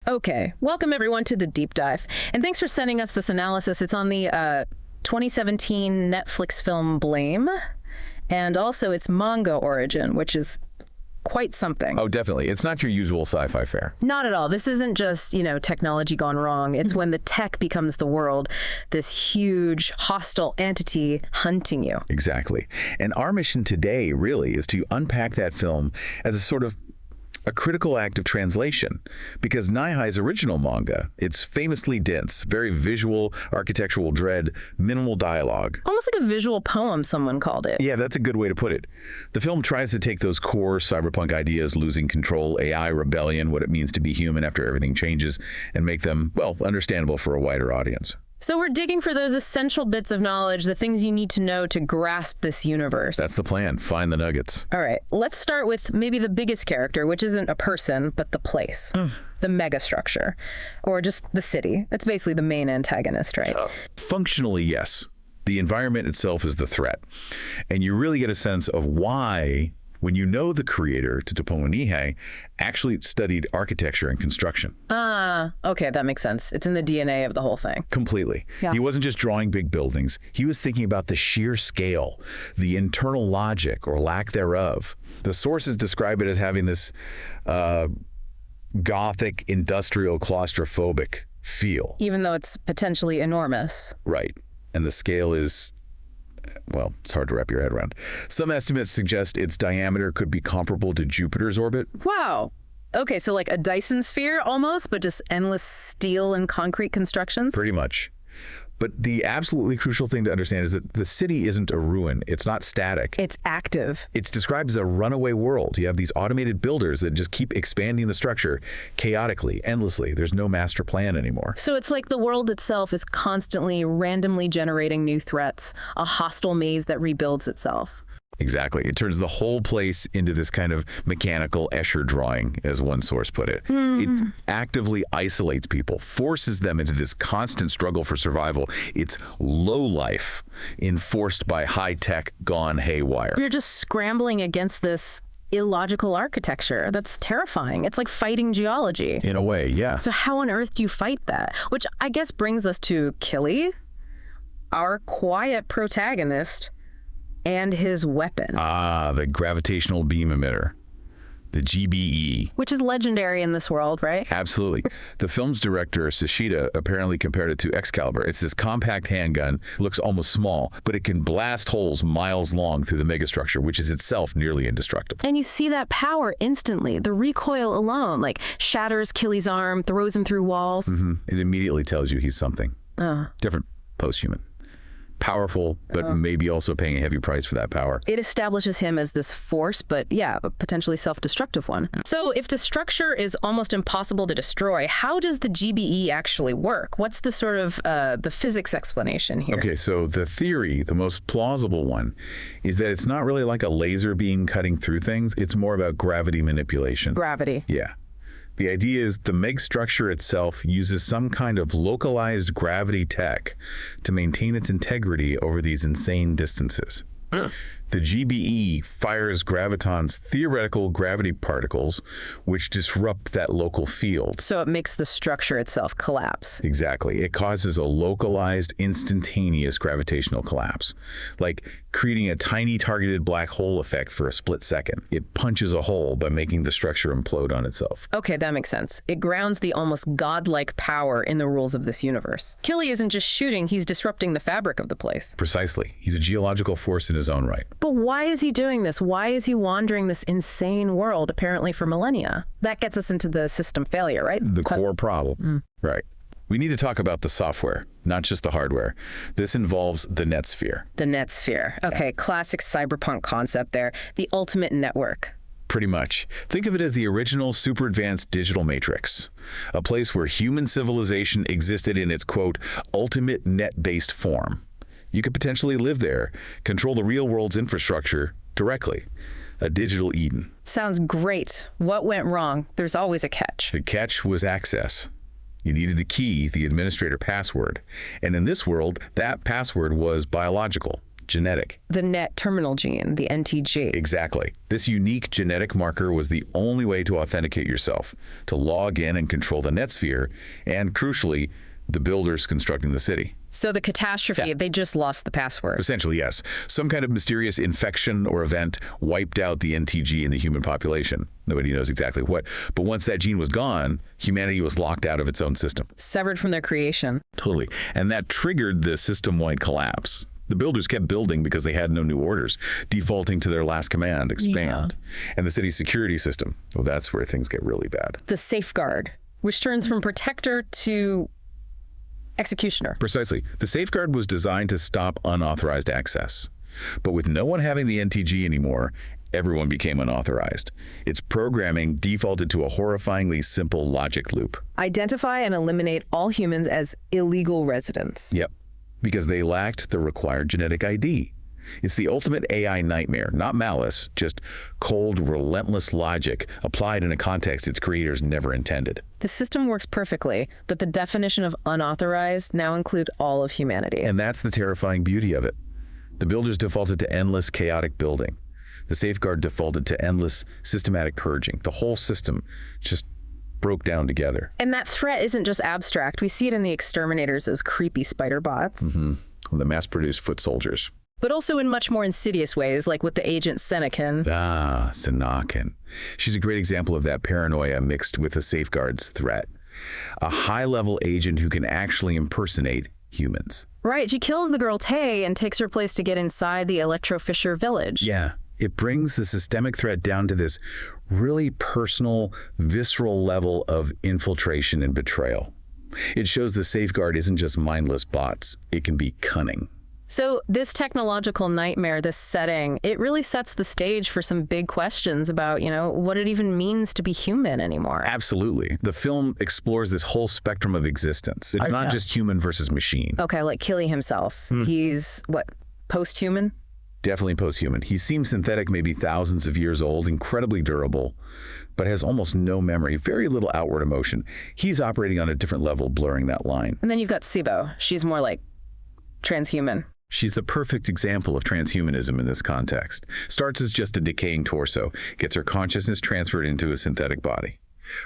Okay, welcome everyone to the deep dive. And thanks for sending us this analysis. It's on the 2017 Netflix film Blame, and also its manga origin, which is quite something. Oh, definitely. It's not your usual sci-fi fare. Not at all. This isn't just, technology gone wrong. It's when the tech becomes the world, this huge hostile entity hunting you. Exactly. And our mission today really is to unpack that film as a sort of a critical act of translation, because Naihai's original manga, it's famously dense, very visual, architectural dread, minimal dialogue. Almost like a visual poem, someone called it. Yeah, that's a good way to put it. The film tries to take those core cyberpunk ideas, losing control, AI rebellion, what it means to be human after everything changes, and make them, well, understandable for a wider audience. So we're digging for those essential bits of knowledge, the things you need to know to grasp this universe. That's the plan. Find the nuggets. All right, let's start with maybe the biggest character, which isn't a person, but the place. The megastructure, or just the city. It's basically the main antagonist, right? Functionally, yes. The environment itself is the threat. And you really get a sense of why, when you know the creator, Tsutomu Nihei, actually studied architecture and construction. Okay, that makes sense. It's in the DNA of the whole thing. Completely. Yeah. He wasn't just drawing big buildings. He was thinking about the sheer scale, the internal logic or lack thereof. The sources describe it as having this gothic, industrial, claustrophobic feel. Even though it's potentially enormous. Right. And the scale is, well, it's hard to wrap your head around. Some estimates suggest its diameter could be comparable to Jupiter's orbit. Wow. Okay, so like a Dyson sphere almost, but just endless steel and concrete constructions? Pretty much. But the absolutely crucial thing to understand is that the city isn't a ruin. It's not static. It's active. It's described as a runaway world. You have these automated builders that just keep expanding the structure chaotically, endlessly. There's no master plan anymore. So it's like the world itself is constantly randomly generating new threats, a hostile maze that rebuilds itself. Exactly. It turns the whole place into this kind of mechanical Escher drawing, as one source put it. It actively isolates people, forces them into this constant struggle for survival. It's low life, enforced by high-tech gone haywire. You're just scrambling against this illogical architecture. That's terrifying. It's like fighting geology. In a way, yeah. So how on earth do you fight that? Which I guess brings us to Killy, our quiet protagonist, and his weapon. The gravitational beam emitter, the GBE. Which is legendary in this world, right? Absolutely. The film's director, Sashida, apparently compared it to Excalibur. It's this compact handgun, looks almost small, but it can blast holes miles long through the megastructure, which is itself nearly indestructible. And you see that power instantly. The recoil alone, like, shatters Killy's arm, throws him through walls. It immediately tells you he's something. Different, posthuman. Powerful, but maybe also paying a heavy price for that power. It establishes him as this force, but yeah, a potentially self-destructive one. So if the structure is almost impossible to destroy, how does the GBE actually work? What's the sort of the physics explanation here? Okay, so the theory, the most plausible one, is that it's not really like a laser beam cutting through things. It's more about gravity manipulation. Gravity. Yeah. The idea is the meg structure itself uses some kind of localized gravity tech to maintain its integrity over these insane distances. The GBE fires gravitons' theoretical gravity particles, which disrupt that local field. So it makes the structure itself collapse. Exactly. It causes a localized, instantaneous gravitational collapse, like creating a tiny targeted black hole effect for a split second. It punches a hole by making the structure implode on itself. Okay, that makes sense. It grounds the almost godlike power in the rules of this universe. Killy isn't just shooting, he's disrupting the fabric of the place. Precisely. He's a geological force in his own right. But why is he doing this? Why is he wandering this insane world, apparently for millennia? That gets us into the system failure, right? The core problem. Right. We need to talk about the software, not just the hardware. This involves the Netsphere. The Netsphere. Okay, classic cyberpunk concept there. The ultimate network. Pretty much. Think of it as the original super advanced digital matrix, a place where human civilization existed in its, quote, ultimate net-based form. You could potentially live there, control the real world's infrastructure directly. A digital Eden. Sounds great. What went wrong? There's always a catch. The catch was access. You needed the key, the administrator password. And in this world, that password was biological, genetic. The net terminal gene, the NTG. Exactly. This unique genetic marker was the only way to authenticate yourself, to log in and control the Netsphere, and crucially, the builders constructing the city. So the catastrophe, they just lost the password. Essentially, yes. Some kind of mysterious infection or event wiped out the NTG in the human population. Nobody knows exactly what. But once that gene was gone, humanity was locked out of its own system. Severed from their creation. Totally. And that triggered the system-wide collapse. The builders kept building because they had no new orders, defaulting to their last command, expand. Yeah. And the city's security system, well, that's where things get really bad. The safeguard, which turns from protector to executioner. Precisely. The safeguard was designed to stop unauthorized access. But with no one having the NTG anymore, everyone became unauthorized. Its programming defaulted to a horrifyingly simple logic loop. Identify and eliminate all humans as illegal residents. Yep. Because they lacked the required genetic ID. It's the ultimate AI nightmare, not malice, just cold, relentless logic applied in a context its creators never intended. The system works perfectly, but the definition of unauthorized now includes all of humanity. And that's the terrifying beauty of it. The builders defaulted to endless chaotic building. The safeguard defaulted to endless systematic purging. The whole system just broke down together. And that threat isn't just abstract. We see it in the exterminators, those creepy spider bots. Mm-hmm. The mass-produced foot soldiers. But also in much more insidious ways, like with the agent Senecan. Senecan. She's a great example of that paranoia mixed with the safeguard's threat. A high-level agent who can actually impersonate humans. Right. She kills the girl Tay and takes her place to get inside the Electro-Fisher village. Yeah. It brings the systemic threat down to this really personal, visceral level of infiltration and betrayal. It shows the safeguard isn't just mindless bots. It can be cunning. So this technological nightmare, this setting, it really sets the stage for some big questions about, what it even means to be human anymore. Absolutely. The film explores this whole spectrum of existence. It's not just human versus machine. Okay, like Killy himself. He's, post-human? Definitely post-human. He seems synthetic, maybe thousands of years old, incredibly durable, but has almost no memory, very little outward emotion. He's operating on a different level, blurring that line. And then you've got Sibo. She's more like transhuman. She's the perfect example of transhumanism in this context. Starts as just a decaying torso, gets her consciousness transferred into a synthetic body.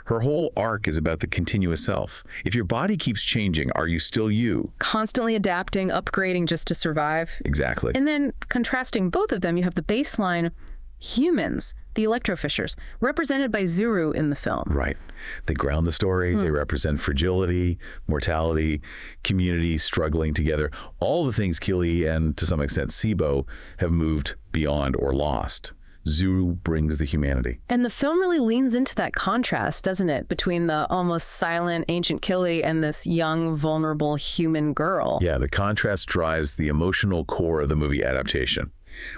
Her whole arc is about the continuous self. If your body keeps changing, are you still you? Constantly adapting, upgrading just to survive. Exactly. And then contrasting both of them, you have the baseline humans, the Electro-Fishers, represented by Zuru in the film. Right. They ground the story. They represent fragility, mortality, community struggling together. All the things Killy and, to some extent, Sibo have moved beyond or lost. Zuru brings the humanity. And the film really leans into that contrast, doesn't it, between the almost silent ancient Killy and this young, vulnerable human girl. Yeah, the contrast drives the emotional core of the movie Adaptation,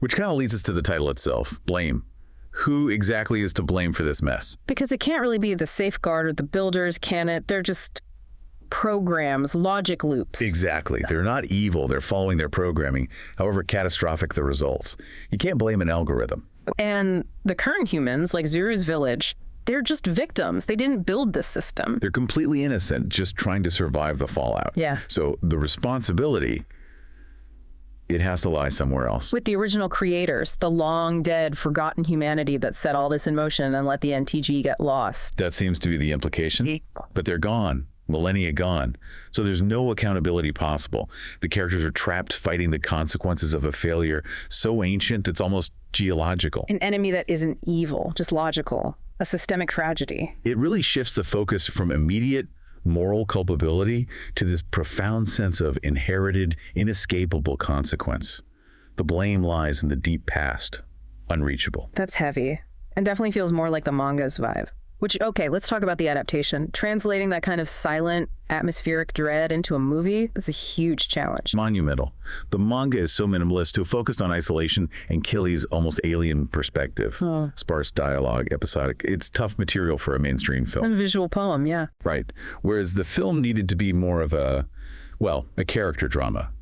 which kind of leads us to the title itself, Blame. Who exactly is to blame for this mess? Because it can't really be the safeguard or the builders, can it? They're just programs, logic loops. Exactly. They're not evil. They're following their programming, however catastrophic the results. You can't blame an algorithm. And the current humans, like Zuru's village, they're just victims. They didn't build this system. They're completely innocent, just trying to survive the fallout. Yeah. So the responsibility, it has to lie somewhere else. With the original creators, the long dead, forgotten humanity that set all this in motion and let the NTG get lost. That seems to be the implication. See? But they're gone. Millennia gone. So there's no accountability possible. The characters are trapped fighting the consequences of a failure so ancient it's almost geological. An enemy that isn't evil, just logical. A systemic tragedy. It really shifts the focus from immediate moral culpability to this profound sense of inherited, inescapable consequence. The blame lies in the deep past, unreachable. That's heavy, and definitely feels more like the manga's vibe. Which, okay, let's talk about the adaptation. Translating that kind of silent, atmospheric dread into a movie is a huge challenge. Monumental. The manga is so minimalist, too focused on isolation and Killy's almost alien perspective. Sparse dialogue, episodic. It's tough material for a mainstream film. And a visual poem, yeah. Right. Whereas the film needed to be more of a character drama.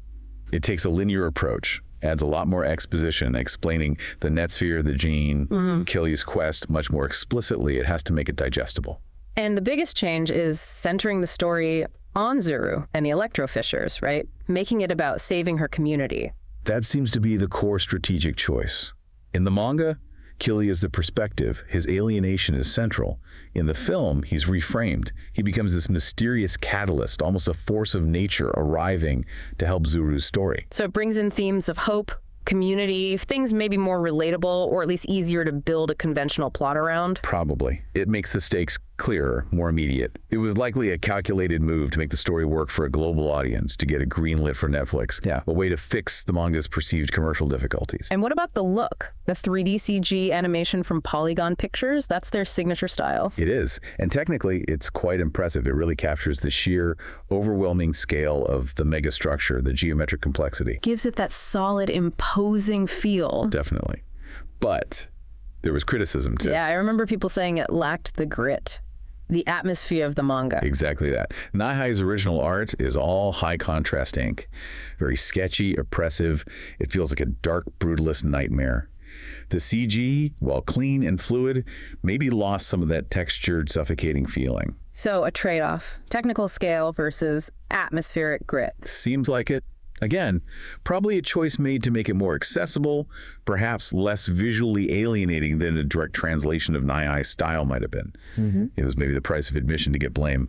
It takes a linear approach. Adds a lot more exposition, explaining the Netsphere, the gene, Killy's quest much more explicitly. It has to make it digestible. And the biggest change is centering the story on Zuru and the Electro-Fishers, right? Making it about saving her community. That seems to be the core strategic choice. In the manga, Killy is the perspective. His alienation is central. In the film, he's reframed. He becomes this mysterious catalyst, almost a force of nature arriving to help Zuru's story. So it brings in themes of hope, community, things maybe more relatable or at least easier to build a conventional plot around. Probably. It makes the stakes clearer, more immediate. It was likely a calculated move to make the story work for a global audience, to get it greenlit for Netflix. Yeah. A way to fix the manga's perceived commercial difficulties. And what about the look? The 3D CG animation from Polygon Pictures? That's their signature style. It is. And technically, it's quite impressive. It really captures the sheer, overwhelming scale of the megastructure, the geometric complexity. Gives it that solid, imposing feel. Definitely. But there was criticism, too. Yeah, I remember people saying it lacked the grit, the atmosphere of the manga. Exactly that. Naihai's original art is all high contrast ink. Very sketchy, oppressive. It feels like a dark, brutalist nightmare. The CG, while clean and fluid, maybe lost some of that textured, suffocating feeling. So a trade-off, technical scale versus atmospheric grit. Seems like it. Again, probably a choice made to make it more accessible, perhaps less visually alienating than a direct translation of Naihai's style might have been. It was maybe the price of admission to get Blame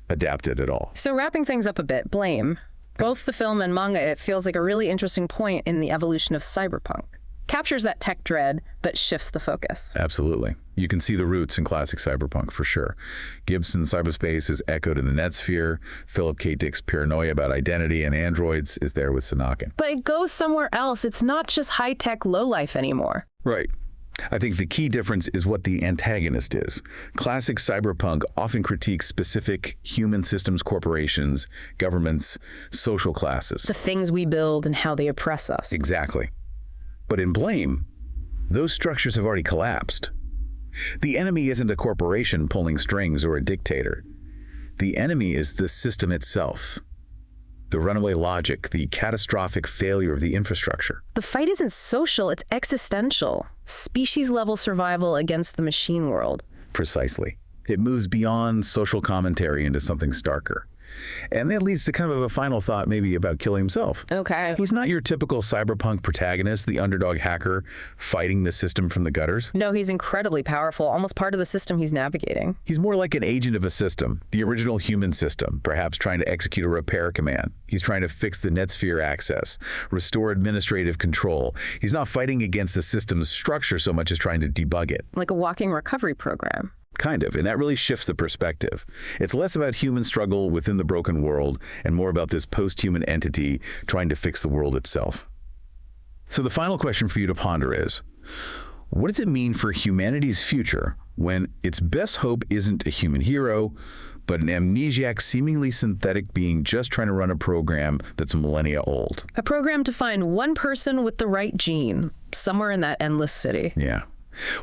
adapted at all. So wrapping things up a bit, Blame. Both the film and manga, it feels like a really interesting point in the evolution of cyberpunk. Captures that tech dread, but shifts the focus. Absolutely. You can see the roots in classic cyberpunk, for sure. Gibson's cyberspace is echoed in the Netsphere. Philip K. Dick's paranoia about identity and androids is there with Sanakin. But it goes somewhere else. It's not just high-tech lowlife anymore. Right. I think the key difference is what the antagonist is. Classic cyberpunk often critiques specific human systems, corporations, governments, social classes. The things we build and how they oppress us. Exactly. But in Blame, those structures have already collapsed. The enemy isn't a corporation pulling strings or a dictator. The enemy is the system itself. The runaway logic, the catastrophic failure of the infrastructure. The fight isn't social, it's existential. Species-level survival against the machine world. Precisely. It moves beyond social commentary into something starker. And that leads to kind of a final thought maybe about Killy himself. Okay. He's not your typical cyberpunk protagonist, the underdog hacker fighting the system from the gutters. No, he's incredibly powerful, almost part of the system he's navigating. He's more like an agent of a system, the original human system, perhaps trying to execute a repair command. He's trying to fix the Netsphere access, restore administrative control. He's not fighting against the system's structure so much as trying to debug it. Like a walking recovery program. Kind of, and that really shifts the perspective. It's less about human struggle within the broken world and more about this post-human entity trying to fix the world itself. So the final question for you to ponder is, what does it mean for humanity's future when its best hope isn't a human hero, but an amnesiac, seemingly synthetic being just trying to run a program that's millennia old? A program to find one person with the right gene, somewhere in that endless city. Yeah.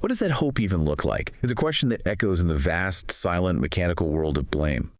What does that hope even look like? It's a question that echoes in the vast, silent, mechanical world of Blame.